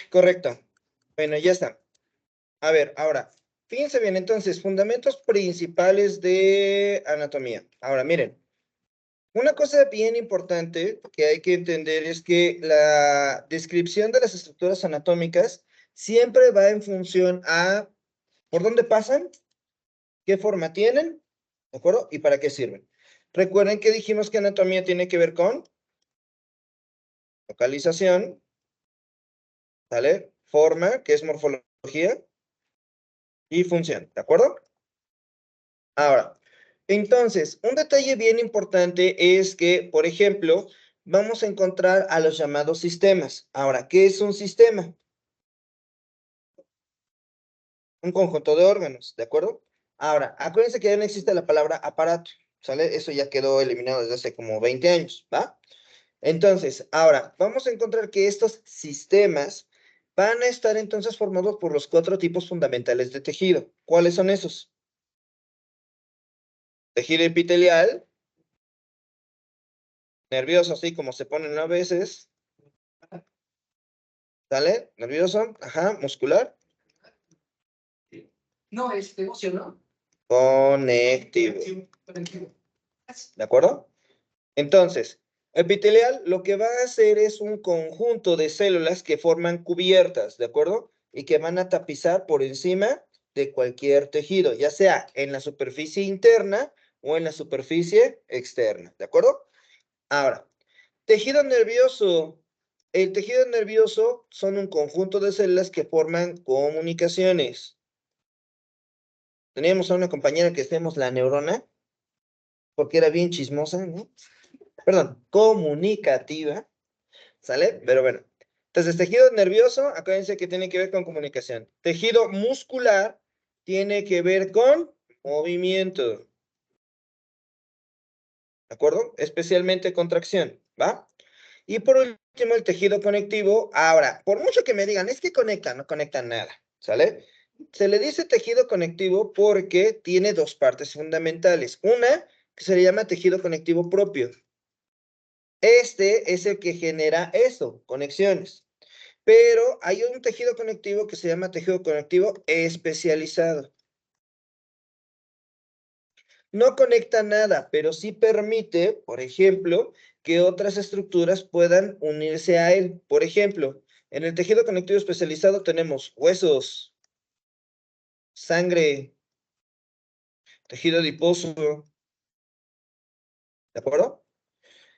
Correcto. Bueno, ya está. A ver, ahora, fíjense bien, entonces, fundamentos principales de anatomía. Ahora, miren, una cosa bien importante que hay que entender es que la descripción de las estructuras anatómicas siempre va en función a por dónde pasan, qué forma tienen, ¿de acuerdo? Y para qué sirven. Recuerden que dijimos que anatomía tiene que ver con localización, ¿vale? Forma, que es morfología, y función, ¿de acuerdo? Ahora, entonces, un detalle bien importante es que, por ejemplo, vamos a encontrar a los llamados sistemas. Ahora, ¿qué es un sistema? Un conjunto de órganos, ¿de acuerdo? Ahora, acuérdense que ya no existe la palabra aparato, ¿sale? Eso ya quedó eliminado desde hace como 20 años, ¿va? Entonces, ahora, vamos a encontrar que estos sistemas van a estar entonces formados por los 4 tipos fundamentales de tejido. ¿Cuáles son esos? Tejido epitelial, nervioso, así como se ponen a veces, ¿sale? Nervioso, ajá, muscular. No, emocionó. Conectivo. ¿De acuerdo? Entonces, epitelial lo que va a hacer es un conjunto de células que forman cubiertas, ¿de acuerdo? Y que van a tapizar por encima de cualquier tejido, ya sea en la superficie interna o en la superficie externa, ¿de acuerdo? Ahora, tejido nervioso. El tejido nervioso son un conjunto de células que forman comunicaciones. Teníamos a una compañera que decíamos la neurona, porque era bien chismosa, ¿no? Perdón, comunicativa, ¿sale? Pero bueno. Entonces, tejido nervioso, acuérdense que tiene que ver con comunicación. Tejido muscular tiene que ver con movimiento. ¿De acuerdo? Especialmente contracción, ¿va? Y por último, el tejido conectivo. Ahora, por mucho que me digan, es que conectan, no conectan nada, ¿sale? Se le dice tejido conectivo porque tiene 2 partes fundamentales. Una, que se le llama tejido conectivo propio. Este es el que genera eso, conexiones. Pero hay un tejido conectivo que se llama tejido conectivo especializado. No conecta nada, pero sí permite, por ejemplo, que otras estructuras puedan unirse a él. Por ejemplo, en el tejido conectivo especializado tenemos huesos, sangre, tejido adiposo, ¿de acuerdo?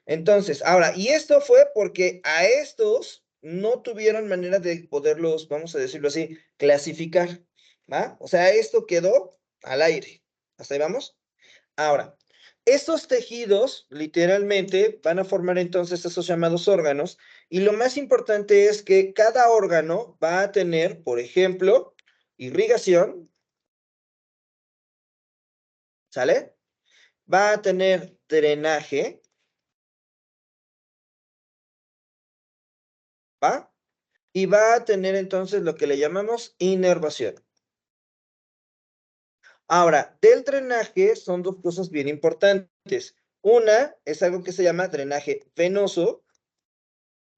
Entonces, ahora, y esto fue porque a estos no tuvieron manera de poderlos, vamos a decirlo así, clasificar, ¿va? O sea, esto quedó al aire. ¿Hasta ahí vamos? Ahora, estos tejidos literalmente van a formar entonces esos llamados órganos y lo más importante es que cada órgano va a tener, por ejemplo, irrigación, ¿sale? Va a tener drenaje, ¿va? Y va a tener entonces lo que le llamamos inervación. Ahora, del drenaje son 2 cosas bien importantes. Una es algo que se llama drenaje venoso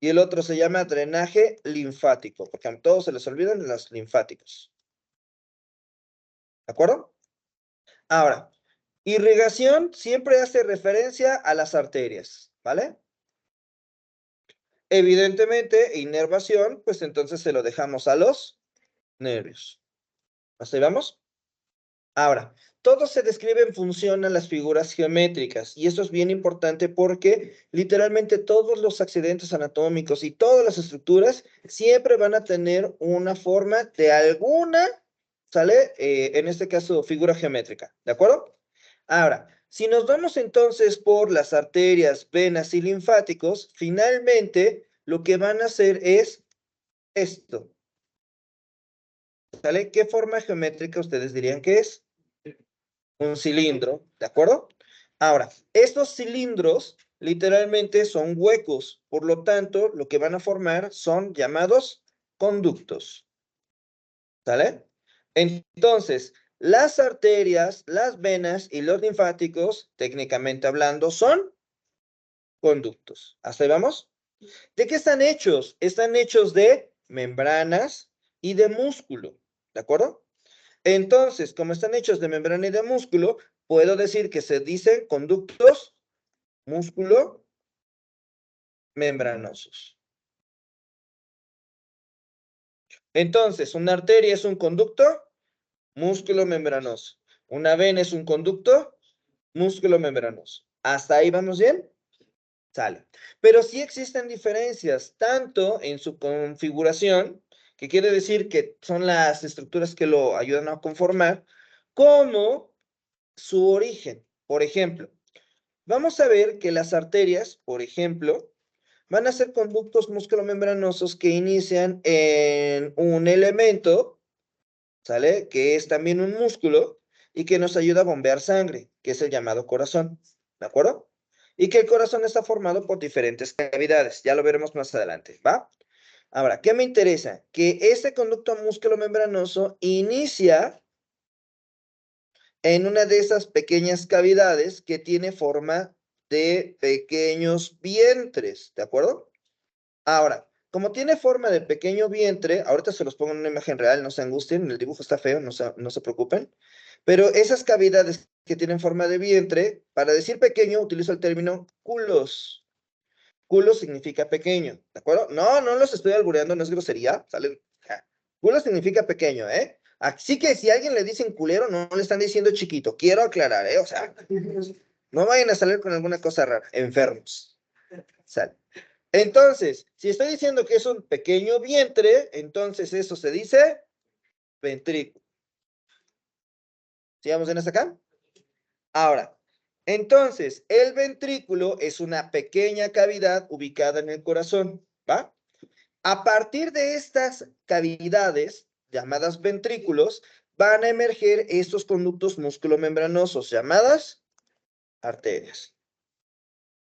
y el otro se llama drenaje linfático, porque a todos se les olvidan los linfáticos. ¿De acuerdo? Ahora, irrigación siempre hace referencia a las arterias, ¿vale? Evidentemente, inervación, pues entonces se lo dejamos a los nervios. ¿Hasta ahí vamos? Ahora, todo se describe en función a las figuras geométricas, y esto es bien importante porque literalmente todos los accidentes anatómicos y todas las estructuras siempre van a tener una forma de alguna, ¿sale? En este caso, figura geométrica, ¿de acuerdo? Ahora, si nos vamos entonces por las arterias, venas y linfáticos, finalmente lo que van a hacer es esto, ¿sale? ¿Qué forma geométrica ustedes dirían que es? Un cilindro, ¿de acuerdo? Ahora, estos cilindros literalmente son huecos, por lo tanto, lo que van a formar son llamados conductos, ¿sale? Entonces, las arterias, las venas y los linfáticos, técnicamente hablando, son conductos. ¿Hasta ahí vamos? ¿De qué están hechos? Están hechos de membranas y de músculo, ¿de acuerdo? Entonces, como están hechos de membrana y de músculo, puedo decir que se dicen conductos músculo membranosos. Entonces, una arteria es un conducto músculo membranoso. Una vena es un conducto músculo membranoso. ¿Hasta ahí vamos bien? Sale. Pero sí existen diferencias, tanto en su configuración, que quiere decir que son las estructuras que lo ayudan a conformar, como su origen. Por ejemplo, vamos a ver que las arterias, por ejemplo, van a ser conductos musculomembranosos que inician en un elemento, ¿sale? Que es también un músculo y que nos ayuda a bombear sangre, que es el llamado corazón, ¿de acuerdo? Y que el corazón está formado por diferentes cavidades, ya lo veremos más adelante, ¿va? Ahora, ¿qué me interesa? Que este conducto musculomembranoso inicia en una de esas pequeñas cavidades que tiene forma de pequeños vientres, ¿de acuerdo? Ahora, como tiene forma de pequeño vientre, ahorita se los pongo en una imagen real, no se angustien, el dibujo está feo, no se preocupen, pero esas cavidades que tienen forma de vientre, para decir pequeño, utilizo el término culos. Culo significa pequeño, ¿de acuerdo? No los estoy albureando, no es grosería, ¿sale? Culo significa pequeño, ¿eh? Así que si a alguien le dicen culero, no le están diciendo chiquito, quiero aclarar, ¿eh? O sea, no vayan a salir con alguna cosa rara, enfermos, ¿sale? Entonces, si estoy diciendo que es un pequeño vientre, entonces eso se dice ventrículo. ¿Sigamos en hasta acá? Ahora, entonces, el ventrículo es una pequeña cavidad ubicada en el corazón, ¿va? A partir de estas cavidades, llamadas ventrículos, van a emerger estos conductos musculomembranosos, llamadas arterias.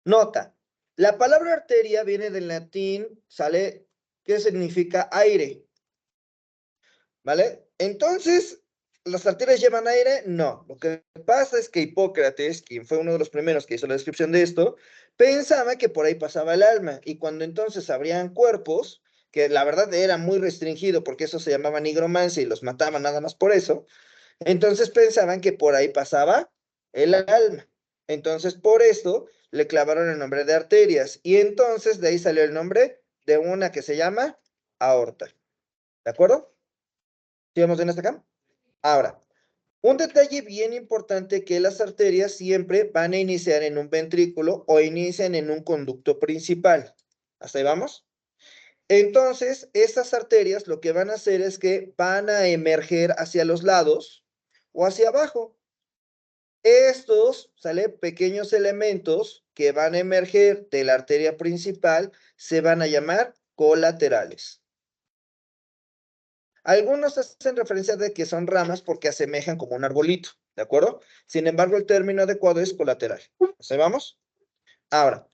Nota, la palabra arteria viene del latín, ¿sale? ¿Qué significa aire? ¿Vale? Entonces, ¿las arterias llevan aire? No. Lo que pasa es que Hipócrates, quien fue uno de los primeros que hizo la descripción de esto, pensaba que por ahí pasaba el alma. Y cuando entonces abrían cuerpos, que la verdad era muy restringido porque eso se llamaba nigromancia y los mataban nada más por eso, entonces pensaban que por ahí pasaba el alma. Entonces, por esto le clavaron el nombre de arterias. Y entonces de ahí salió el nombre de una que se llama aorta. ¿De acuerdo? ¿Sigamos bien hasta acá? Ahora, un detalle bien importante que las arterias siempre van a iniciar en un ventrículo o inician en un conducto principal. ¿Hasta ahí vamos? Entonces, estas arterias lo que van a hacer es que van a emerger hacia los lados o hacia abajo. Estos, ¿sale? Pequeños elementos que van a emerger de la arteria principal se van a llamar colaterales. Algunos hacen referencia de que son ramas porque asemejan como un arbolito, ¿de acuerdo? Sin embargo, el término adecuado es colateral. ¿Sí vamos? Ahora,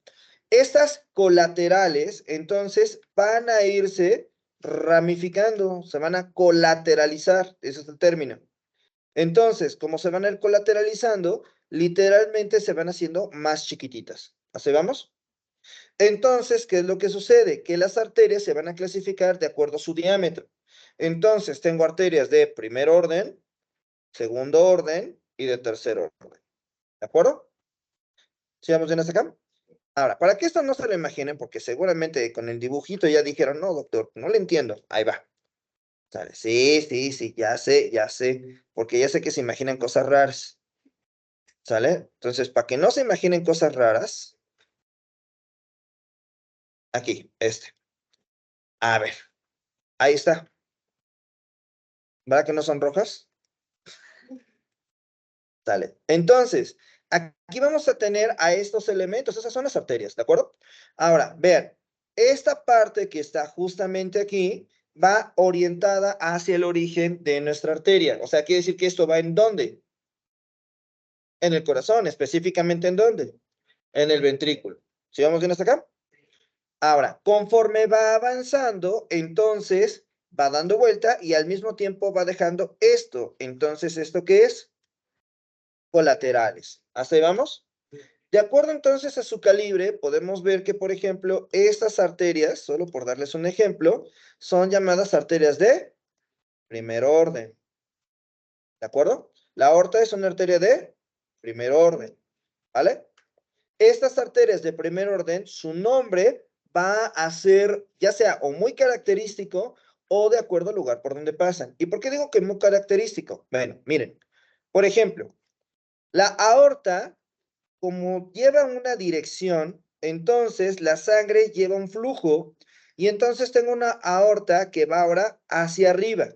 estas colaterales, entonces, van a irse ramificando, se van a colateralizar, ese es el término. Entonces, como se van a ir colateralizando, literalmente se van haciendo más chiquititas. ¿Así vamos? Entonces, ¿qué es lo que sucede? Que las arterias se van a clasificar de acuerdo a su diámetro. Entonces, tengo arterias de primer orden, segundo orden y de tercer orden. ¿De acuerdo? ¿Sigamos bien hasta acá? Ahora, para que esto no se lo imaginen, porque seguramente con el dibujito ya dijeron, no, doctor, no le entiendo. Ahí va. ¿Sale? Sí, ya sé, porque ya sé que se imaginan cosas raras. ¿Sale? Entonces, para que no se imaginen cosas raras, aquí, este. A ver, ahí está. ¿Verdad que no son rojas? ¿Sale? Entonces, aquí vamos a tener a estos elementos, esas son las arterias, ¿de acuerdo? Ahora, vean, esta parte que está justamente aquí va orientada hacia el origen de nuestra arteria. O sea, quiere decir que esto va ¿en dónde? En el corazón, específicamente ¿en dónde? En el ventrículo. ¿Sí vamos bien hasta acá? Ahora, conforme va avanzando, entonces va dando vuelta y al mismo tiempo va dejando esto. Entonces, ¿esto qué es? Colaterales. ¿Hasta ahí vamos? De acuerdo entonces a su calibre, podemos ver que, por ejemplo, estas arterias, solo por darles un ejemplo, son llamadas arterias de primer orden. ¿De acuerdo? La aorta es una arteria de primer orden, ¿vale? Estas arterias de primer orden, su nombre va a ser ya sea o muy característico o de acuerdo al lugar por donde pasan. ¿Y por qué digo que es muy característico? Bueno, miren, por ejemplo, la aorta, como lleva una dirección, entonces la sangre lleva un flujo y entonces tengo una aorta que va ahora hacia arriba.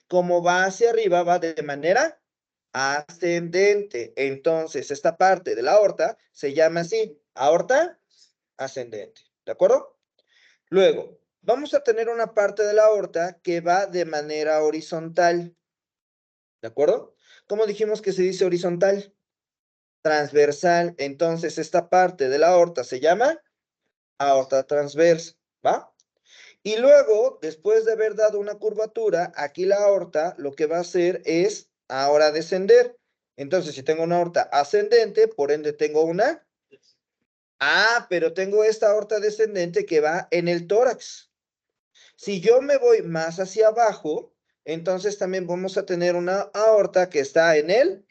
Como va hacia arriba, va de manera ascendente. Entonces, esta parte de la aorta se llama así, aorta ascendente. ¿De acuerdo? Luego, vamos a tener una parte de la aorta que va de manera horizontal. ¿De acuerdo? ¿Cómo dijimos que se dice horizontal? Transversal. Entonces, esta parte de la aorta se llama aorta transversa. ¿Va? Y luego, después de haber dado una curvatura, aquí la aorta lo que va a hacer es ahora descender. Entonces, si tengo una aorta ascendente, por ende tengo una... Ah, pero tengo esta aorta descendente que va en el tórax. Si yo me voy más hacia abajo, entonces también vamos a tener una aorta que está en el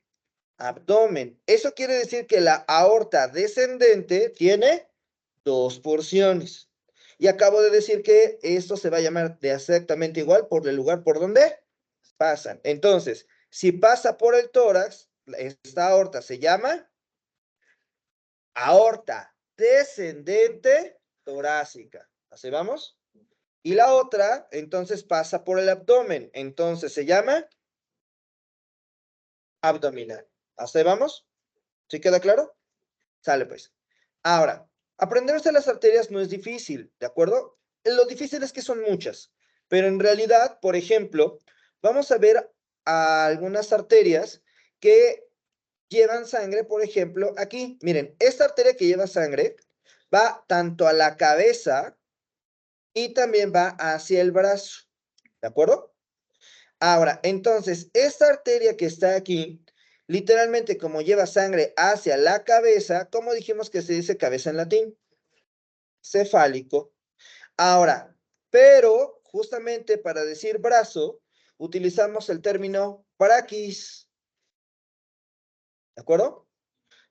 abdomen. Eso quiere decir que la aorta descendente tiene dos porciones. Y acabo de decir que esto se va a llamar de exactamente igual por el lugar por donde pasan. Entonces, si pasa por el tórax, esta aorta se llama aorta descendente torácica. ¿Así vamos? Y la otra, entonces, pasa por el abdomen. Entonces, se llama abdominal. ¿Así vamos? ¿Sí queda claro? Sale pues. Ahora, aprenderse las arterias no es difícil, ¿de acuerdo? Lo difícil es que son muchas, pero en realidad, por ejemplo, vamos a ver algunas arterias que llevan sangre, por ejemplo, aquí. Miren, esta arteria que lleva sangre va tanto a la cabeza y también va hacia el brazo, ¿de acuerdo? Ahora, entonces, esta arteria que está aquí, literalmente como lleva sangre hacia la cabeza, ¿cómo dijimos que se dice cabeza en latín? Cefálico. Ahora, pero justamente para decir brazo, utilizamos el término braquis. ¿De acuerdo?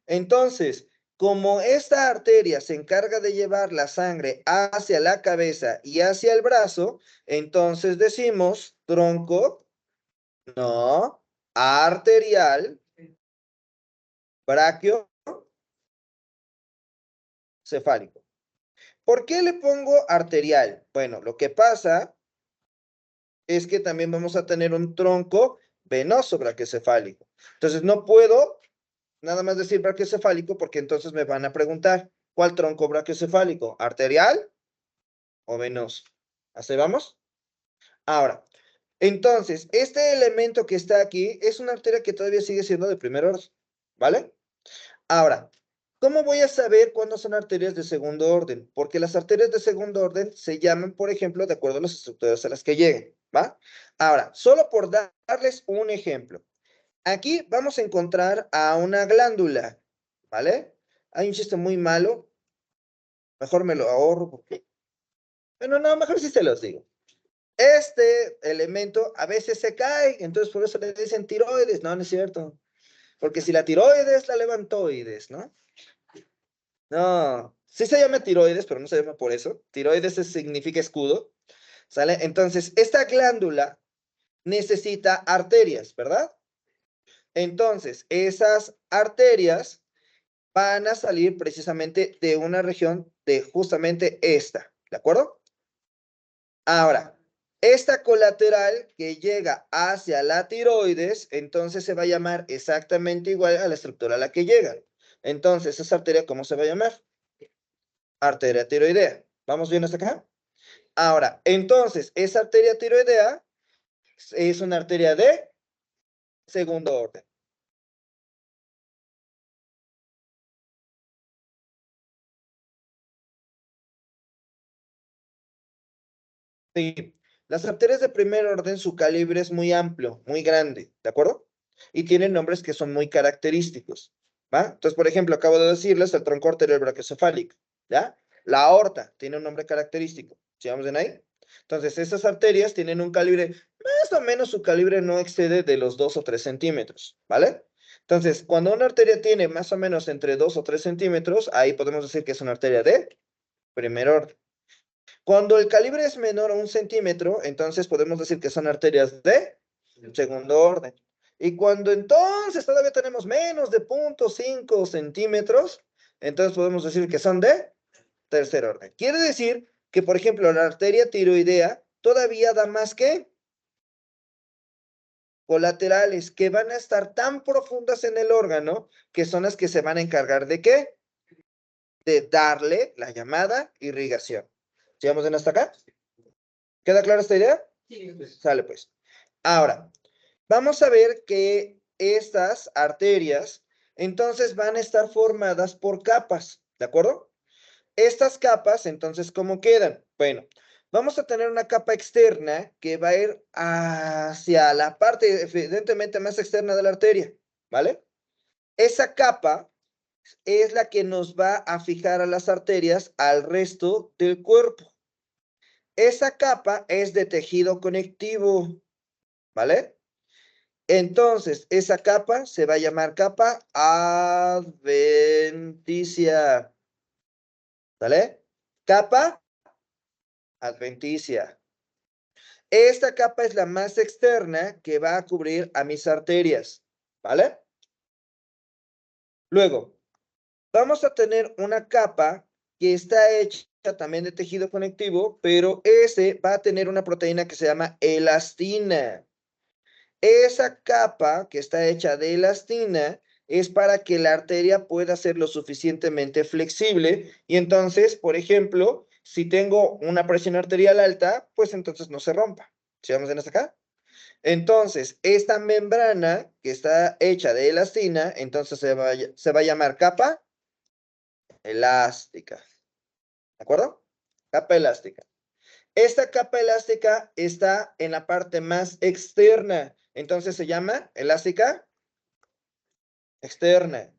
Entonces, como esta arteria se encarga de llevar la sangre hacia la cabeza y hacia el brazo, entonces decimos tronco, no, arterial, braquio, cefálico. ¿Por qué le pongo arterial? Bueno, lo que pasa es que también vamos a tener un tronco venoso braquiocefálico. Entonces, no puedo nada más decir braquiocefálico porque entonces me van a preguntar, ¿cuál tronco braquiocefálico? ¿Arterial o venoso? ¿Así vamos? Ahora, entonces, este elemento que está aquí es una arteria que todavía sigue siendo de primer orden, ¿vale? Ahora, ¿cómo voy a saber cuándo son arterias de segundo orden? Porque las arterias de segundo orden se llaman, por ejemplo, de acuerdo a las estructuras a las que lleguen, ¿va? Ahora, solo por darles un ejemplo. Aquí vamos a encontrar a una glándula, ¿vale? Hay un chiste muy malo. Mejor me lo ahorro porque... Bueno, no, mejor sí se los digo. Este elemento a veces se cae, entonces por eso le dicen tiroides. No, no es cierto. Porque si la tiroides, la levantoides, ¿no? No, sí se llama tiroides, pero no se llama por eso. Tiroides significa escudo, ¿sale? Entonces, esta glándula necesita arterias, ¿verdad? Entonces, esas arterias van a salir precisamente de una región de justamente esta, ¿de acuerdo? Ahora, esta colateral que llega hacia la tiroides, entonces se va a llamar exactamente igual a la estructura a la que llega. Entonces, esa arteria, ¿cómo se va a llamar? Arteria tiroidea. ¿Vamos bien hasta acá? Ahora, entonces, esa arteria tiroidea es una arteria de segundo orden. Sí. Las arterias de primer orden, su calibre es muy amplio, muy grande, ¿de acuerdo? Y tienen nombres que son muy característicos. ¿va? Entonces, por ejemplo, acabo de decirles el tronco arterial brachiocefálico, ¿ya? La aorta tiene un nombre característico. ¿Sí vamos en ahí? Entonces, esas arterias tienen un calibre, más o menos su calibre no excede de los 2 o 3 centímetros, ¿vale? Entonces, cuando una arteria tiene más o menos entre 2 o 3 centímetros, ahí podemos decir que es una arteria de primer orden. Cuando el calibre es menor a 1 centímetro, entonces podemos decir que son arterias de segundo orden. Y cuando entonces todavía tenemos menos de 0.5 centímetros, entonces podemos decir que son de tercer orden. Quiere decir que, por ejemplo, la arteria tiroidea todavía da más que colaterales, que van a estar tan profundas en el órgano, que son las que se van a encargar de ¿qué? De darle la llamada irrigación. ¿Llegamos en hasta acá? ¿Queda clara esta idea? Sí. Sale pues. Ahora, vamos a ver que estas arterias, entonces van a estar formadas por capas, ¿de acuerdo? Estas capas, entonces, ¿cómo quedan? Bueno, vamos a tener una capa externa que va a ir hacia la parte, evidentemente, más externa de la arteria, ¿vale? Esa capa es la que nos va a fijar a las arterias al resto del cuerpo. Esa capa es de tejido conectivo, ¿vale? Entonces, esa capa se va a llamar capa adventicia, ¿vale? Capa adventicia. Esta capa es la más externa que va a cubrir a mis arterias, ¿vale? Luego, vamos a tener una capa que está hecha también de tejido conectivo, pero ese va a tener una proteína que se llama elastina. Esa capa que está hecha de elastina es para que la arteria pueda ser lo suficientemente flexible y entonces, por ejemplo, si tengo una presión arterial alta, pues entonces no se rompa. ¿Sí vamos en hasta acá? Entonces, esta membrana que está hecha de elastina, entonces se va a llamar capa elástica. ¿De acuerdo? Capa elástica. Esta capa elástica está en la parte más externa, entonces se llama elástica externa.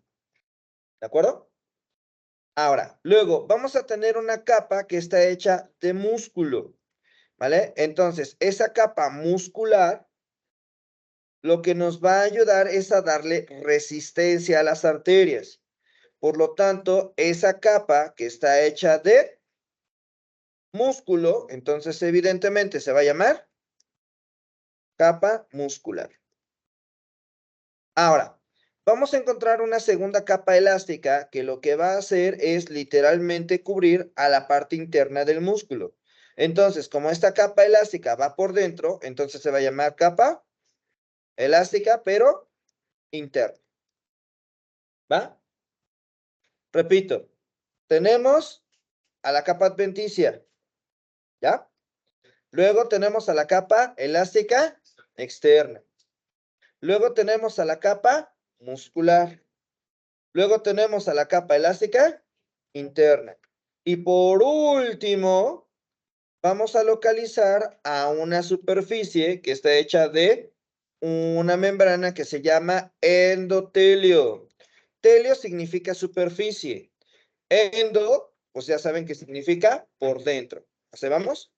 ¿De acuerdo? Ahora, luego vamos a tener una capa que está hecha de músculo, ¿vale? Entonces, esa capa muscular lo que nos va a ayudar es a darle resistencia a las arterias. Por lo tanto, esa capa que está hecha de músculo, entonces evidentemente se va a llamar capa muscular. Ahora, vamos a encontrar una segunda capa elástica que lo que va a hacer es literalmente cubrir a la parte interna del músculo. Entonces, como esta capa elástica va por dentro, entonces se va a llamar capa elástica, pero interna. ¿Va? Repito, tenemos a la capa adventicia, ¿ya? Luego tenemos a la capa elástica externa. Luego tenemos a la capa muscular. Luego tenemos a la capa elástica interna. Y por último, vamos a localizar a una superficie que está hecha de una membrana que se llama endotelio. Telio significa superficie. Endo, pues ya saben qué significa por dentro. ¿Así vamos?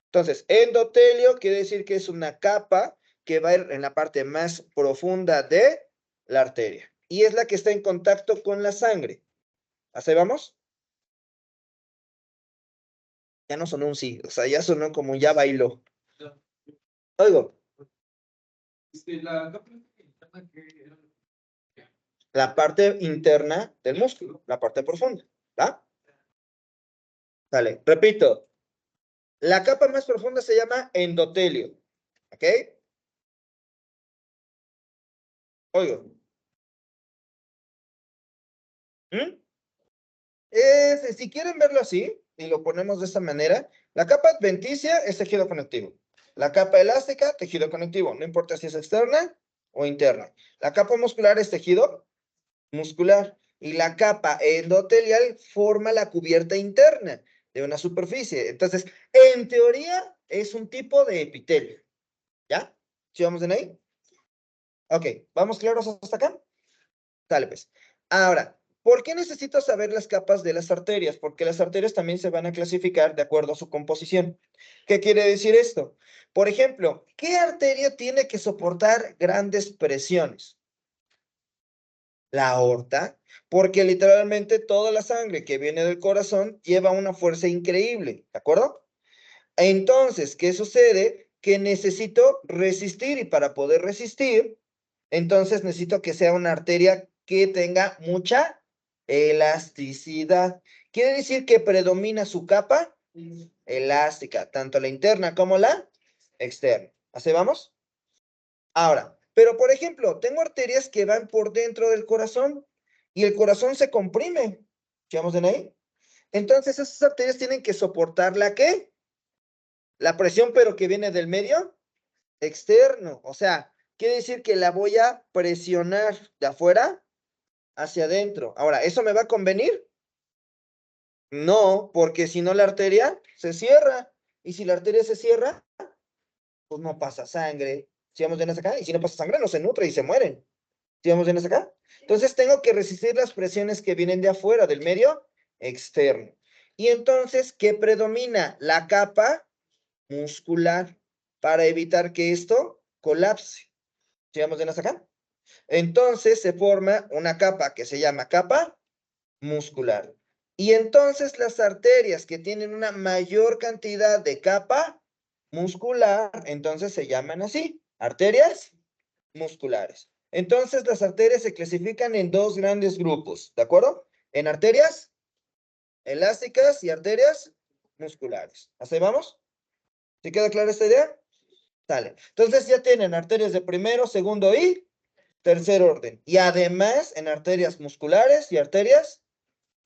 Entonces, endotelio quiere decir que es una capa que va a ir en la parte más profunda de la arteria. Y es la que está en contacto con la sangre. ¿Así vamos? Ya no sonó un sí, o sea, ya sonó como ya bailó. Oigo, la parte interna del músculo, la parte profunda, ¿va? Dale, repito. La capa más profunda se llama endotelio, ¿ok? Oigo. ¿Mm? Si quieren verlo así, y lo ponemos de esta manera, la capa adventicia es tejido conectivo. La capa elástica, tejido conectivo, no importa si es externa o interna. La capa muscular es tejido muscular. Y la capa endotelial forma la cubierta interna de una superficie. Entonces, en teoría, es un tipo de epitelio. ¿Ya? ¿Sí vamos en ahí? Ok, ¿vamos claros hasta acá? Dale, pues. Ahora, ¿por qué necesito saber las capas de las arterias? Porque las arterias también se van a clasificar de acuerdo a su composición. ¿Qué quiere decir esto? Por ejemplo, ¿qué arteria tiene que soportar grandes presiones? La aorta, porque literalmente toda la sangre que viene del corazón lleva una fuerza increíble, ¿de acuerdo? Entonces, ¿qué sucede? Que necesito resistir y para poder resistir, entonces necesito que sea una arteria que tenga mucha elasticidad. Quiere decir que predomina su capa elástica, tanto la interna como la externa. ¿Así vamos? Ahora, pero por ejemplo, tengo arterias que van por dentro del corazón y el corazón se comprime. ¿Llevamos de ahí? Entonces, esas arterias tienen que soportar la ¿qué? La presión, pero que viene del medio externo. O sea, quiere decir que la voy a presionar de afuera hacia adentro. Ahora, ¿eso me va a convenir? No, porque si no la arteria se cierra. Y si la arteria se cierra, pues no pasa sangre. ¿Sí vamos bien hasta acá? Y si no pasa sangre, no se nutre y se mueren. ¿Sí vamos bien hasta acá? Entonces tengo que resistir las presiones que vienen de afuera, del medio externo. Y entonces, ¿qué predomina? La capa muscular para evitar que esto colapse. ¿Sigamos de hasta acá? Entonces se forma una capa que se llama capa muscular. Y entonces las arterias que tienen una mayor cantidad de capa muscular, entonces se llaman así, arterias musculares. Entonces las arterias se clasifican en dos grandes grupos, ¿de acuerdo? En arterias elásticas y arterias musculares. ¿Así vamos? ¿Sí queda clara esta idea? Sale. Entonces ya tienen arterias de primero, segundo y tercer orden. Y además en arterias musculares y arterias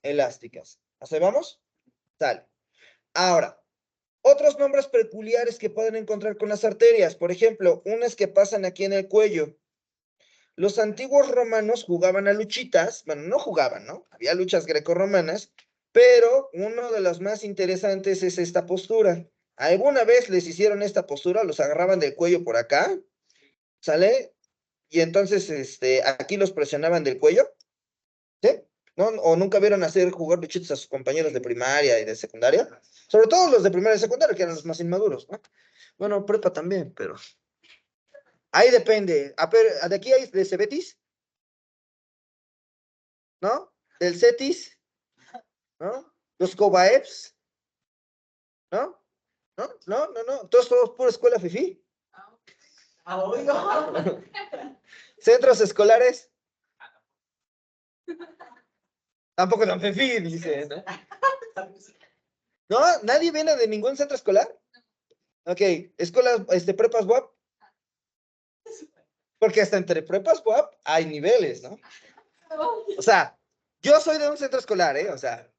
elásticas. ¿Así vamos? Sale. Ahora, otros nombres peculiares que pueden encontrar con las arterias. Por ejemplo, unas que pasan aquí en el cuello. Los antiguos romanos jugaban a luchitas. Bueno, no jugaban, ¿no? Había luchas grecorromanas. Pero uno de los más interesantes es esta postura. ¿Alguna vez les hicieron esta postura? Los agarraban del cuello por acá. ¿Sale? Y entonces, aquí los presionaban del cuello, ¿sí? ¿No? O nunca vieron hacer jugar luchitas a sus compañeros de primaria y de secundaria. Sobre todo los de primaria y secundaria, que eran los más inmaduros, ¿no? Bueno, prepa también, pero ahí depende. De aquí hay de Cebetis, ¿no? Del Cetis, ¿no? Los Cobaeps, ¿no? ¿No? ¿No? ¿No? ¿No? Todos pura escuela fifí. Centros escolares, tampoco tan fifí, dice, ¿no? ¿No? ¿Nadie viene de ningún centro escolar? Ok, escuelas, prepas WAP, porque hasta entre prepas WAP hay niveles, ¿no? O sea, yo soy de un centro escolar, ¿eh? O sea,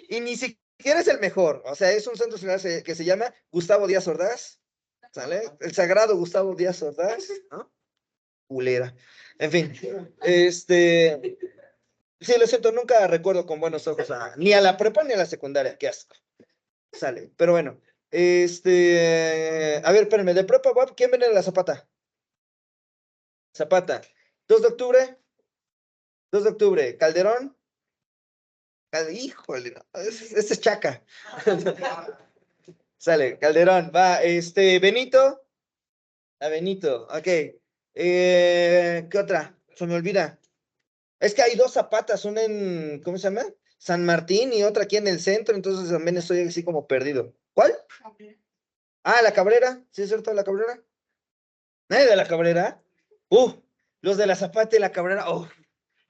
y ni siquiera es el mejor. O sea, es un centro escolar que se llama Gustavo Díaz Ordaz, ¿sale? El sagrado Gustavo Díaz Ordaz, ¿no? Culera. En fin, sí, lo siento, nunca recuerdo con buenos ojos ni a la prepa ni a la secundaria, qué asco. Sale, pero bueno, a ver, espérenme, de prepa WAP, ¿quién viene de la Zapata? Zapata. 2 de octubre, 2 de octubre, Calderón. Híjole, no, este es Chaca. Sale, Calderón, va, Benito. A Benito, ok. ¿Qué otra? Se me olvida. Es que hay dos Zapatas, una en, ¿cómo se llama? San Martín y otra aquí en el centro, entonces también estoy así como perdido. ¿Cuál? Ah, la Cabrera, ¿sí es cierto, la Cabrera? ¿Nadie de la Cabrera? Uh, los de la Zapata y la Cabrera,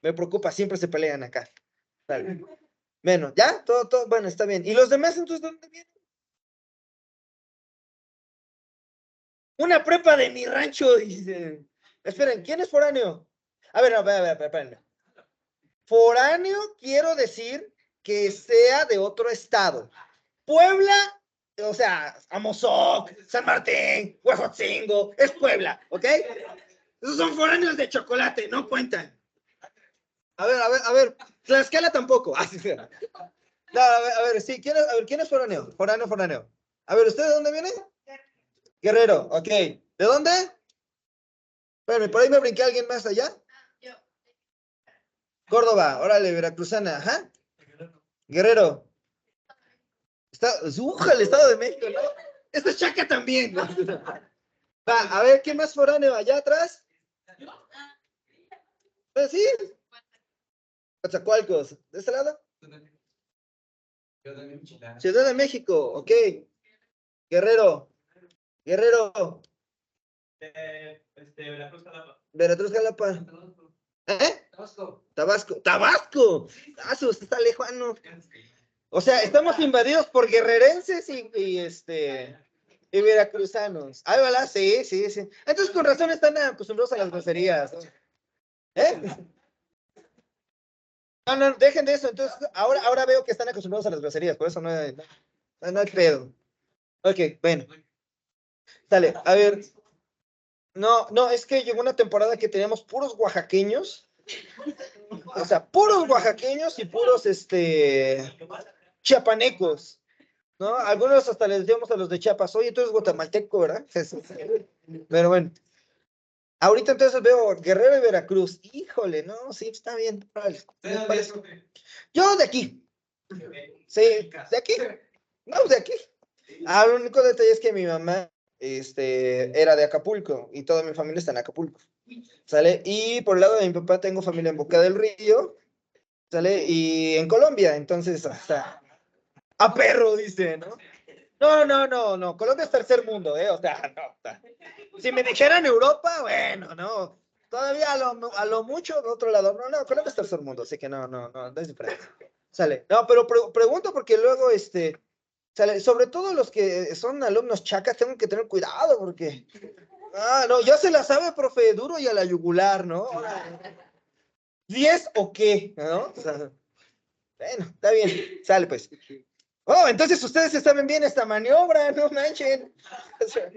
me preocupa, siempre se pelean acá. Sale. Bueno, ¿ya? Todo, bueno, está bien. ¿Y los demás entonces dónde vienen? Una prepa de mi rancho, dice. Esperen, ¿quién es foráneo? A ver, espérenme. Foráneo quiero decir que sea de otro estado. Puebla, o sea, Amozoc, San Martín, Huejotzingo, es Puebla, ¿ok? Esos son foráneos de chocolate, no cuentan. A ver, Tlaxcala tampoco. No, a ver, sí, ¿quién es foráneo? Foráneo. A ver, ¿usted de dónde viene? Guerrero, ok. ¿De dónde? Espérame, por ahí me brinqué a alguien más allá. Córdoba, órale, veracruzana, ajá. Guerrero. El Estado de México, ¿no? Esta es Chaca también, ¿no? Va, a ver, ¿qué más foráneo allá atrás? Pues sí, Coatzacoalcos. ¿De este lado? Ciudad de México, ok. Guerrero, Guerrero. Veracruz, Jalapa. ¿Eh? Tabasco. ¡Tabasco! Ah, usted está lejano. O sea, estamos invadidos por guerrerenses y veracruzanos. Ay, ¿verdad? Sí, sí, sí. Entonces, con razón están acostumbrados a las groserías, ¿no? ¿Eh? No, no, dejen de eso. Entonces, ahora veo que están acostumbrados a las groserías, por eso no hay pedo. Ok, bueno, dale, a ver. No, no, es que llegó una temporada que teníamos puros oaxaqueños, o sea, puros oaxaqueños y puros, chiapanecos, ¿no? Algunos hasta les decíamos a los de Chiapas, oye, tú eres guatemalteco, ¿verdad? Pero bueno, ahorita entonces veo Guerrero y Veracruz. Híjole, no, sí, está bien. Yo de aquí. Sí, de aquí. No, de aquí. Ah, el único detalle es que mi mamá, era de Acapulco y toda mi familia está en Acapulco. ¿Sale? Y por el lado de mi papá tengo familia en Boca del Río, ¿sale? Y en Colombia, entonces, hasta a perro, dice, ¿no? No, no, no, no, Colombia es tercer mundo, ¿eh? O sea, no. Si me dijeran Europa, bueno, no. Todavía a lo mucho de otro lado. No, no, Colombia es tercer mundo, así que no es diferente. Sale. No, pero pregunto porque luego, sale, sobre todo los que son alumnos chacas, tengo que tener cuidado porque. Ah, no, ya se la sabe, profe, duro y a la yugular, ¿no? ¿10 o qué? ¿No? O sea, bueno, está bien, sale pues. Oh, entonces ustedes saben bien esta maniobra, no manchen. O sea,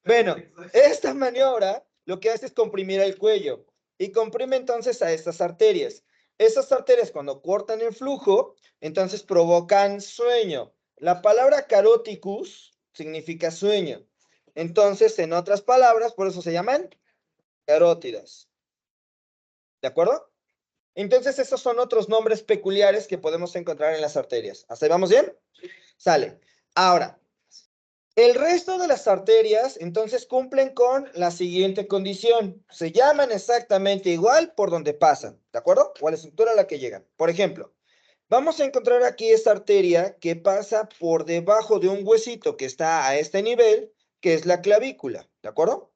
bueno, esta maniobra lo que hace es comprimir el cuello y comprime entonces a estas arterias. Estas arterias cuando cortan el flujo, entonces provocan sueño. La palabra caroticus significa sueño. Entonces, en otras palabras, por eso se llaman carótidas. ¿De acuerdo? Entonces, esos son otros nombres peculiares que podemos encontrar en las arterias. ¿Hasta ahí vamos bien? Sale. Ahora, el resto de las arterias, entonces, cumplen con la siguiente condición. Se llaman exactamente igual por donde pasan, ¿de acuerdo? O a la estructura a la que llegan. Por ejemplo, vamos a encontrar aquí esta arteria que pasa por debajo de un huesito que está a este nivel, que es la clavícula, ¿de acuerdo?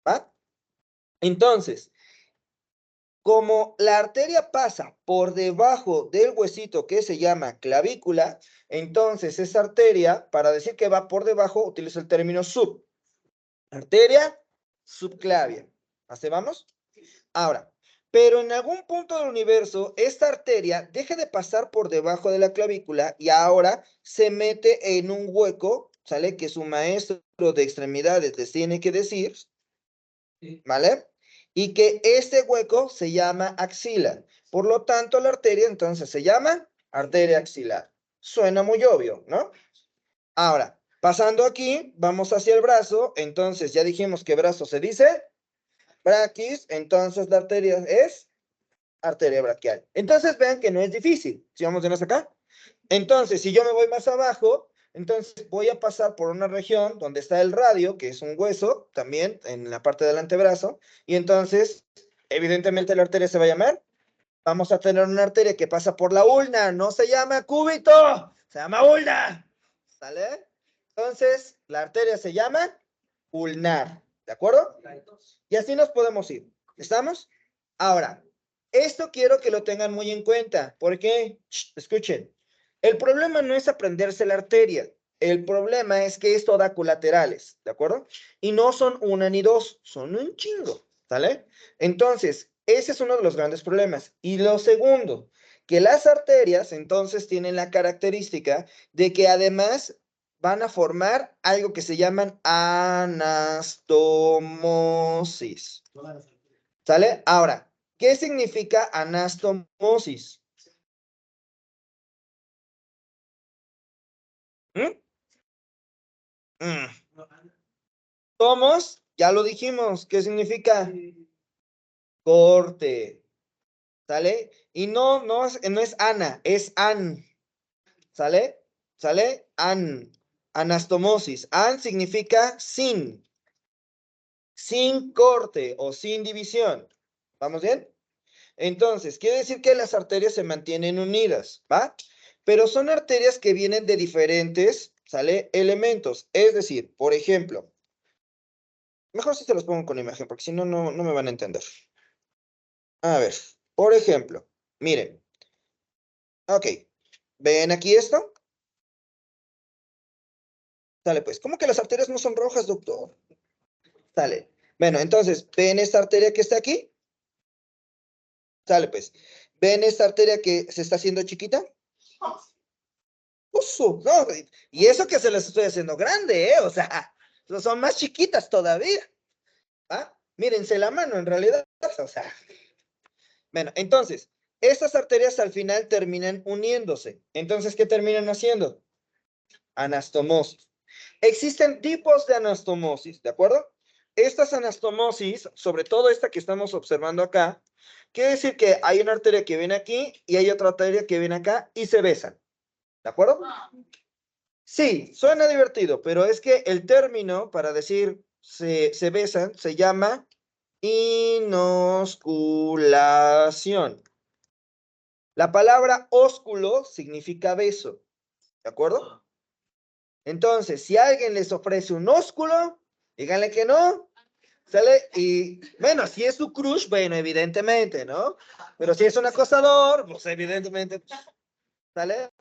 ¿Va? Entonces, como la arteria pasa por debajo del huesito que se llama clavícula, entonces esa arteria, para decir que va por debajo, utilizo el término sub. Arteria subclavia. ¿Así vamos? Ahora, pero en algún punto del universo, esta arteria deja de pasar por debajo de la clavícula y ahora se mete en un hueco, ¿sale? Que su maestro de extremidades les tiene que decir, ¿vale? Y que este hueco se llama axila. Por lo tanto, la arteria entonces se llama arteria axilar. Suena muy obvio, ¿no? Ahora, pasando aquí, vamos hacia el brazo. Entonces, ya dijimos que brazo se dice braquis. Entonces, la arteria es arteria braquial. Entonces, vean que no es difícil. Si vamos de más acá. Entonces, si yo me voy más abajo, entonces voy a pasar por una región donde está el radio, que es un hueso, también en la parte del antebrazo, y entonces, evidentemente la arteria se va a llamar, vamos a tener una arteria que pasa por la ulna, no se llama cúbito, se llama ulna, ¿sale? Entonces, la arteria se llama ulnar, ¿de acuerdo? Y así nos podemos ir, ¿estamos? Ahora, esto quiero que lo tengan muy en cuenta, porque, escuchen, el problema no es aprenderse la arteria, el problema es que esto da colaterales, ¿de acuerdo? Y no son una ni dos, son un chingo, ¿sale? Entonces, ese es uno de los grandes problemas. Y lo segundo, que las arterias entonces tienen la característica de que además van a formar algo que se llaman anastomosis. ¿Sale? Ahora, ¿qué significa anastomosis? ¿Mm? Mm. Tomos, ya lo dijimos, ¿qué significa? corte. ¿Sale? Y no es Ana, es An. ¿Sale? ¿Sale? An. Anastomosis. An significa sin. Sin corte o sin división. ¿Vamos bien? Entonces, quiere decir que las arterias se mantienen unidas, ¿va? Pero son arterias que vienen de diferentes, ¿sale? Elementos. Es decir, por ejemplo, mejor si se los pongo con imagen, porque si no, no me van a entender. A ver, por ejemplo, miren. Ok, ¿ven aquí esto? Sale, pues, ¿cómo que las arterias no son rojas, doctor? Sale. Bueno, entonces, ¿ven esta arteria que está aquí? Sale, pues. ¿Ven esta arteria que se está haciendo chiquita? Uso, no, y eso que se las estoy haciendo grande, ¿eh? O sea, son más chiquitas todavía. ¿Ah? Mírense la mano, en realidad. O sea. Bueno, entonces, estas arterias al final terminan uniéndose. Entonces, ¿qué terminan haciendo? Anastomosis. Existen tipos de anastomosis, ¿de acuerdo? Estas anastomosis, sobre todo esta que estamos observando acá, quiere decir que hay una arteria que viene aquí y hay otra arteria que viene acá y se besan, ¿de acuerdo? Sí, suena divertido, pero es que el término para decir se besan se llama inosculación. La palabra ósculo significa beso, ¿de acuerdo? Entonces, si alguien les ofrece un ósculo, díganle que no, ¿sale? Y, bueno, si es su crush, bueno, evidentemente, ¿no? Pero si es un acosador, pues evidentemente, ¿sale?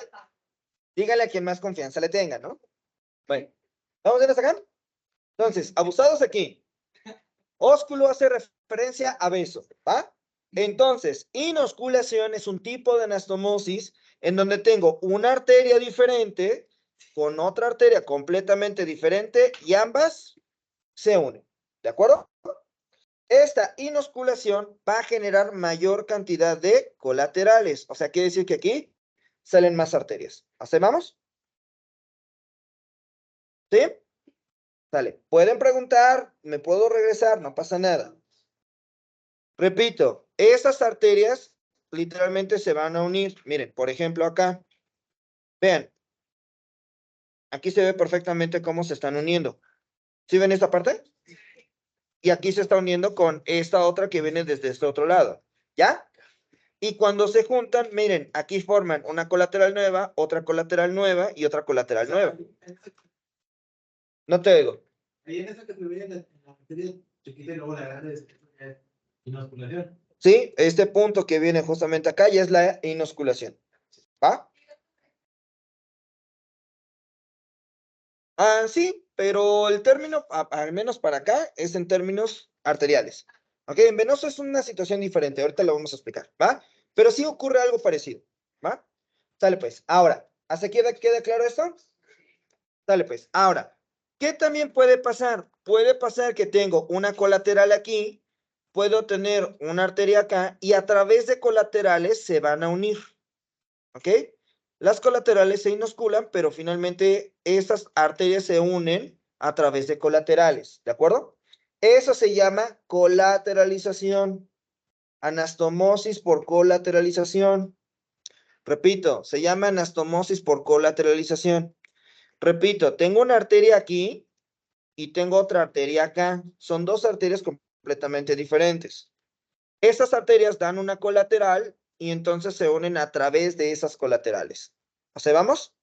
Díganle a quien más confianza le tenga, ¿no? Bueno, ¿vamos a ir hasta acá? Entonces, abusados aquí. Ósculo hace referencia a beso, ¿va? Entonces, inosculación es un tipo de anastomosis en donde tengo una arteria diferente con otra arteria completamente diferente y ambas se unen, ¿de acuerdo? Esta inosculación va a generar mayor cantidad de colaterales, o sea, quiere decir que aquí salen más arterias. ¿Hacemos? ¿Sí? Sale. Pueden preguntar, me puedo regresar, no pasa nada. Repito, estas arterias literalmente se van a unir. Miren, por ejemplo, acá. Vean, aquí se ve perfectamente cómo se están uniendo. ¿Sí ven esta parte? Y aquí se está uniendo con esta otra que viene desde este otro lado. ¿Ya? Y cuando se juntan, miren, aquí forman una colateral nueva, otra colateral nueva y otra colateral nueva. No te digo. Ahí en esa que se veía en la materia chiquita y luego la grande es inosculación. Sí, este punto que viene justamente acá ya es la inosculación. ¿Va? Ah, sí, pero el término, al menos para acá, es en términos arteriales. ¿Ok? En venoso es una situación diferente, ahorita lo vamos a explicar, ¿va? Pero sí ocurre algo parecido, ¿va? Sale pues. Ahora, ¿hasta aquí queda claro esto? Sale pues. Ahora, ¿qué también puede pasar? Puede pasar que tengo una colateral aquí, puedo tener una arteria acá y a través de colaterales se van a unir, ¿ok? Las colaterales se inosculan, pero finalmente estas arterias se unen a través de colaterales, ¿de acuerdo? Eso se llama colateralización, anastomosis por colateralización. Repito, se llama anastomosis por colateralización. Repito, tengo una arteria aquí y tengo otra arteria acá. Son dos arterias completamente diferentes. Estas arterias dan una colateral y entonces se unen a través de esas colaterales. O sea, ¿vamos?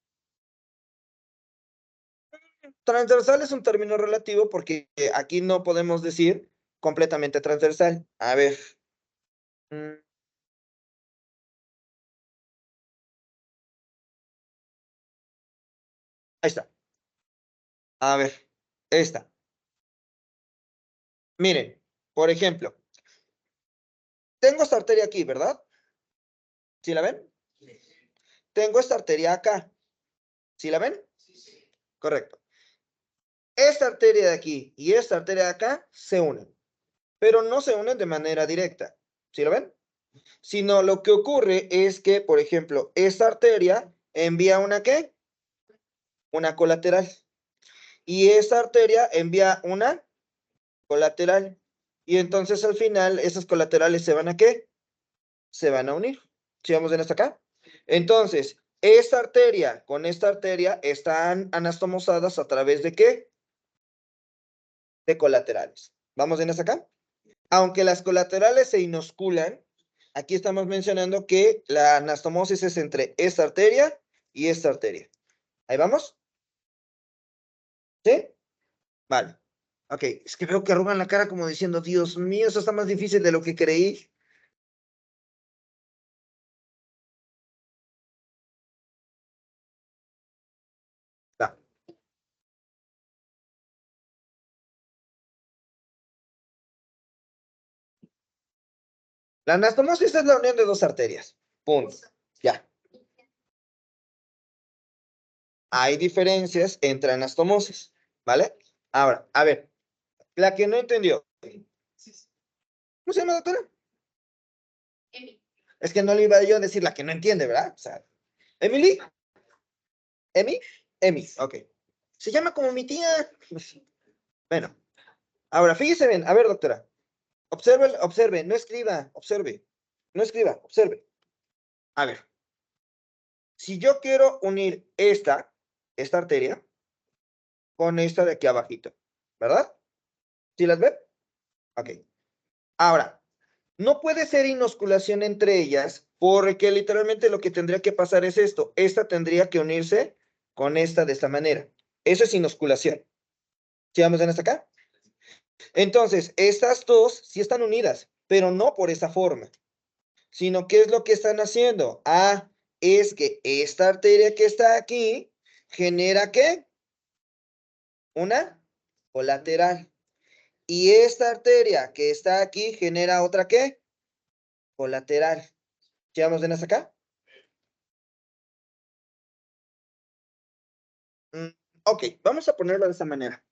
Transversal es un término relativo porque aquí no podemos decir completamente transversal. A ver. Ahí está. A ver. Esta. Miren, por ejemplo, tengo esta arteria aquí, ¿verdad? ¿Sí la ven? Tengo esta arteria acá. ¿Sí la ven? Correcto. Esta arteria de aquí y esta arteria de acá se unen, pero no se unen de manera directa. ¿Sí lo ven? Sino lo que ocurre es que, por ejemplo, esta arteria envía una ¿qué? Una colateral. Y esta arteria envía una colateral. y entonces al final esas colaterales se van a ¿qué? Se van a unir. ¿Sí vamos bien hasta acá? Entonces, esta arteria con esta arteria están anastomosadas a través de ¿qué? De colaterales. ¿Vamos bien hasta acá? Aunque las colaterales se inosculan, aquí estamos mencionando que la anastomosis es entre esta arteria y esta arteria. ¿Ahí vamos? ¿Sí? Vale. Ok, es que veo que arrugan la cara como diciendo, Dios mío, eso está más difícil de lo que creí. Va. La anastomosis es la unión de dos arterias. Punto. Ya. Hay diferencias entre anastomosis, ¿vale? Ahora, a ver, la que no entendió. ¿Cómo se llama, doctora? Emi. Es que no le iba yo a decir la que no entiende, ¿verdad? O sea, ¿Emily? ¿Emi? Emi, ok. Se llama como mi tía. Bueno, ahora fíjese bien. A ver, doctora. Observe, observe, no escriba, observe. No escriba, observe. A ver. Si yo quiero unir esta arteria, con esta de aquí abajito, ¿verdad? ¿Sí las ve? Ok. Ahora, no puede ser inosculación entre ellas porque literalmente lo que tendría que pasar es esto. Esta tendría que unirse con esta de esta manera. Eso es inosculación. ¿Sí vamos hasta acá? Entonces, estas dos sí están unidas, pero no por esa forma, sino ¿qué es lo que están haciendo? Ah, es que esta arteria que está aquí genera ¿qué? Una colateral. Y esta arteria que está aquí genera otra ¿qué? Colateral. ¿Sí vamos hasta acá? Ok, vamos a ponerlo de esta manera.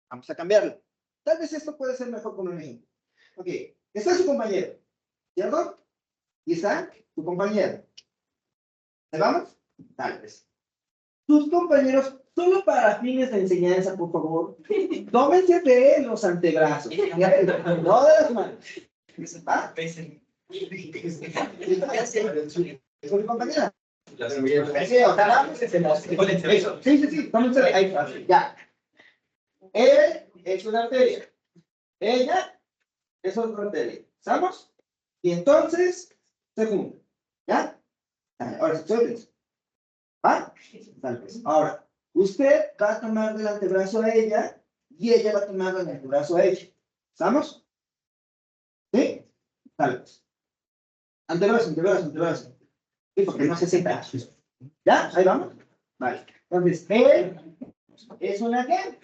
Vamos a cambiarlo. Tal vez esto puede ser mejor con un ejemplo. Ok, está su compañero, ¿cierto? Y está su compañero. ¿Ahí vamos? Tal vez. Tus compañeros, solo para fines de enseñanza, por favor, tómense de los antebrazos, no de las manos. ¿Va? Es mi compañera. Sí, o sea, vamos. Eso. Sí, sí, sí, tómense de ahí. Ya. Él es una arteria. Ella es otra arteria. ¿Estamos? Y entonces se juntan. ¿Ya? Ahora sí, suéltense. ¿Va? Tal vez. Ahora, usted va a tomar del antebrazo a ella y ella va a tomar del antebrazo a ella. ¿Estamos? ¿Sí? Tal vez. Antebrazo, antebrazo, antebrazo. Sí, porque no se sienta. ¿Ya? Ahí vamos. Vale. Entonces, él es una qué?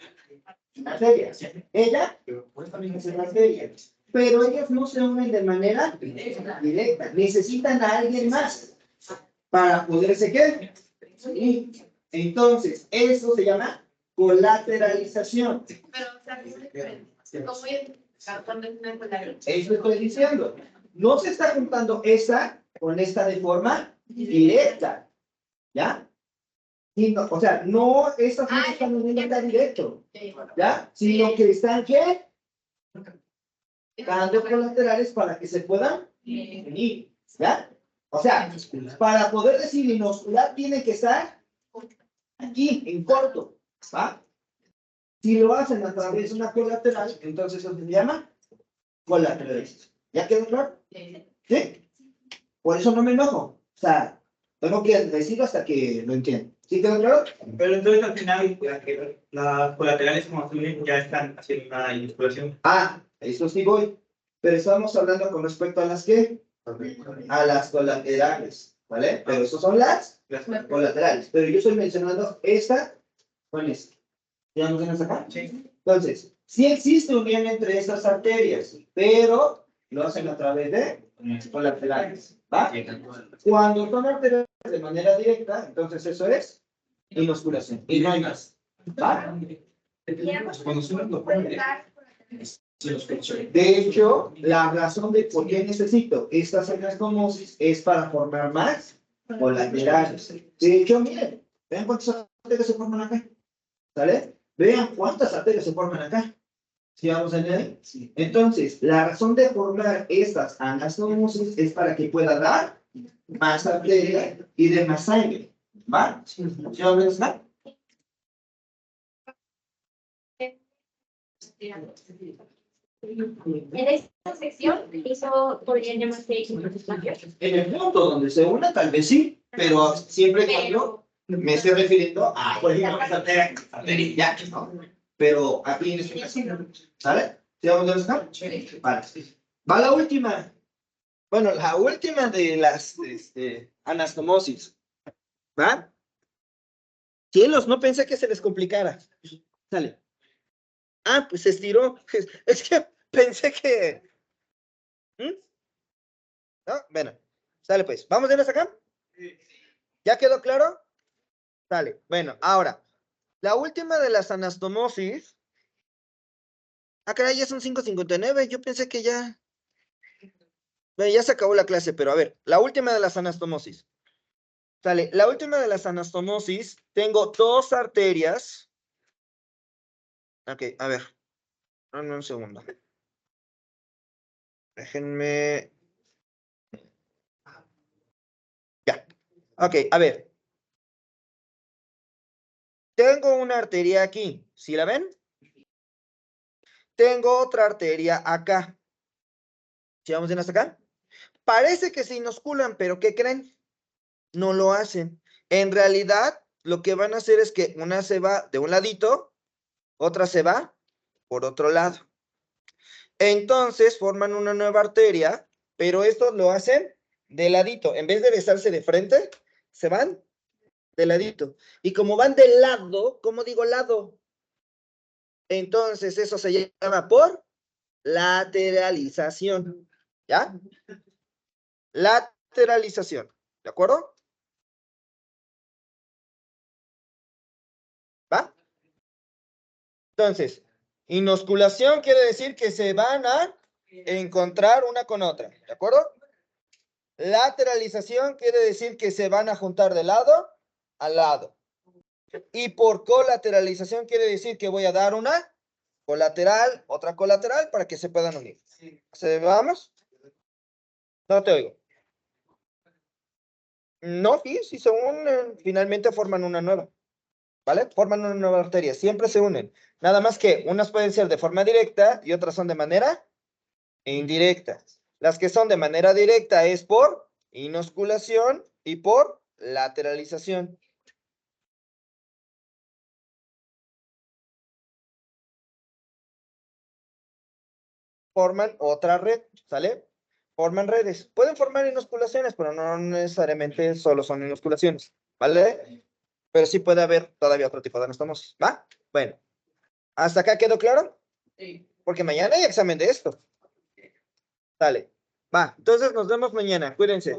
Una arteria. Ella es una arteria. Pero ellas no se unen de manera directa. Necesitan a alguien más para poderse qué. Sí. Entonces, eso se llama colateralización. Pero, o sea, es diferente. ¿Cómo cuando es una colateral? Eso estoy diciendo. No se está juntando esta con esta de forma directa. ¿Ya? O sea, no, estas no están uniendo directo. ¿Ya? Sino que están, ¿qué? Dando colaterales para que se puedan unir. ¿Ya? O sea, para poder decir inoscular tiene que estar aquí, en corto. ¿Va? Si lo hacen a través de una colateral, entonces eso se llama colaterales. ¿Ya quedó claro? ¿Sí? Por eso no me enojo. O sea, tengo que decirlo hasta que lo entiendan. ¿Sí quedó claro? Pero entonces al final, las colaterales como tú ya están haciendo una inosculación. Ah, eso sí voy. Pero estamos hablando con respecto a las que, a las colaterales, ¿vale? Pero esas son las colaterales. Pero yo estoy mencionando esta con esta. ¿Ya nos vemos acá? Sí. Entonces, sí existe unión entre estas arterias, pero lo hacen a través de colaterales, ¿va? Cuando son arterias de manera directa, entonces eso es inosculación. Y no hay más, ¿va? Cuando son lo ponen, De hecho, la razón de por qué necesito estas anastomosis es para formar más colaterales. De hecho, miren, vean cuántas arterias se forman acá, ¿sale? Vean cuántas arterias se forman acá. ¿Sí vamos a entender? Sí. Entonces, la razón de formar estas anastomosis es para que pueda dar más arteria y de más sangre. ¿Va? ¿Sí vamos a entender? En esta sección, eso podría llamarse inflamación. En el punto donde se una, tal vez sí, pero siempre y cuando me estoy refiriendo a, por ejemplo, esta arteria, ya, ¿no? Pero aquí en este caso, ¿sale? ¿Sí vamos a entender? Vale. Va la última. Bueno, la última de las anastomosis. ¿Va? Cielos, no pensé que se les complicara. Sale. Ah, pues se estiró. Es que pensé que... ¿Mm? ¿No? Bueno, sale pues. ¿Vamos de hasta acá? ¿Ya quedó claro? Sale. Bueno, ahora, la última de las anastomosis. Ah, caray, ya son 5:59. Yo pensé que ya... Bueno, ya se acabó la clase, pero a ver, la última de las anastomosis. Sale, la última de las anastomosis, tengo dos arterias. Ok, a ver. Dame un segundo. Déjenme. Ya. Ok, a ver. Tengo una arteria aquí. ¿Sí la ven? Tengo otra arteria acá. ¿Sí vamos bien hasta acá? Parece que se inosculan, pero ¿qué creen? No lo hacen. En realidad, lo que van a hacer es que una se va de un ladito, otra se va por otro lado. Entonces forman una nueva arteria, pero estos lo hacen de ladito. En vez de besarse de frente, se van de ladito. Y como van de lado, ¿cómo digo lado? Entonces eso se llama por lateralización. ¿Ya? Lateralización. ¿De acuerdo? ¿Va? Entonces, inosculación quiere decir que se van a encontrar una con otra. ¿De acuerdo? Lateralización quiere decir que se van a juntar de lado a lado. Y por colateralización quiere decir que voy a dar una colateral, otra colateral para que se puedan unir. ¿Se vamos? No te oigo. No, sí, sí se unen, finalmente forman una nueva. ¿Vale? Forman una nueva arteria, siempre se unen. Nada más que unas pueden ser de forma directa y otras son de manera indirecta. Las que son de manera directa es por inosculación y por lateralización. Forman otra red, ¿sale? Forman redes. Pueden formar inosculaciones, pero no necesariamente solo son inosculaciones, ¿vale? Pero sí puede haber todavía otro tipo de anastomosis, ¿va? Bueno, ¿hasta acá quedó claro? Sí. Porque mañana hay examen de esto. Dale, va. Entonces nos vemos mañana. Cuídense.